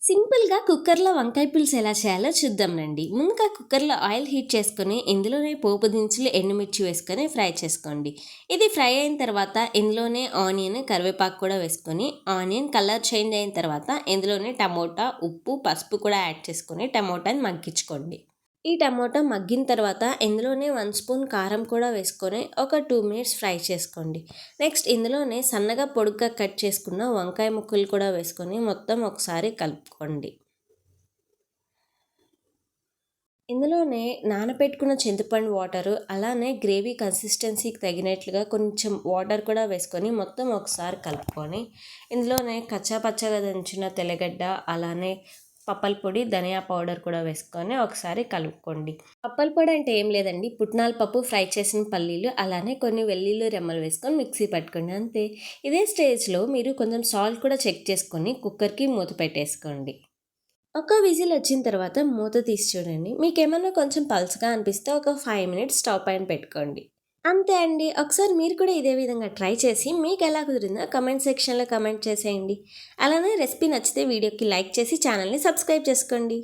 సింపుల్‌గా కుక్కర్‌లో వంకాయ పులుసు ఎలా చేయాలో చూద్దాం రండి. ముందుగా కుక్కర్‌లో ఆయిల్ హీట్ చేసుకొని, ఇందులోనే పోపు దినుసులు, ఎండుమిర్చి వేసుకొని ఫ్రై చేసుకోండి. ఇది ఫ్రై అయిన తర్వాత ఇందులోనే ఆనియన్, కరివేపాకు కూడా వేసుకొని, ఆనియన్ కలర్ చేంజ్ అయిన తర్వాత ఇందులోనే టమోటా, ఉప్పు, పసుపు కూడా యాడ్ చేసుకొని టమోటాని మగ్గించుకోండి. ఈ టమోటా మగ్గిన తర్వాత ఇందులోనే 1 స్పూన్ కారం కూడా వేసుకొని ఒక 2 మినిట్స్ ఫ్రై చేసుకోండి. నెక్స్ట్ ఇందులోనే సన్నగా పొడుగ్గా కట్ చేసుకున్న వంకాయ ముక్కలు కూడా వేసుకొని మొత్తం ఒకసారి కలుపుకోండి. ఇందులోనే నానబెట్టుకున్న చింతపండు వాటరు, అలానే గ్రేవీ కన్సిస్టెన్సీకి తగినట్లుగా కొంచెం వాటర్ కూడా వేసుకొని మొత్తం ఒకసారి కలుపుకొని, ఇందులోనే కచ్చా పచ్చగా దంచిన తెల్లగడ్డ, అలానే పప్పల పొడి, ధనియా పౌడర్ కూడా వేసుకొని ఒకసారి కలుపుకోండి. పప్పల పొడి అంటే ఏం లేదండి, పుట్నాల పప్పు, ఫ్రై చేసిన పల్లీలు, అలానే కొన్ని వెల్లుల్లి రెమ్మలు వేసుకొని మిక్సీ పట్టుకోండి అంతే. ఇదే స్టేజ్‌లో మీరు కొంచెం సాల్ట్ కూడా చెక్ చేసుకొని కుక్కర్‌కి మూత పెట్టేసుకోండి. ఒక విజిల్ వచ్చిన తర్వాత మూత తీసి చూడండి. మీకేమన్నా కొంచెం పల్చగా అనిపిస్తే ఒక 5 మినిట్స్ స్టవ్ పైన పెట్టుకోండి. అంతే అండి. ఒకసారి మీరు కూడా ఇదే విధంగా ట్రై చేసి మీకెలా కుదిరిందో కమెంట్ సెక్షన్‌లో కమెంట్ చేసేయండి. అలానే రెసిపీ నచ్చితే వీడియోకి లైక్ చేసి ఛానల్‌ని సబ్స్క్రైబ్ చేసుకోండి.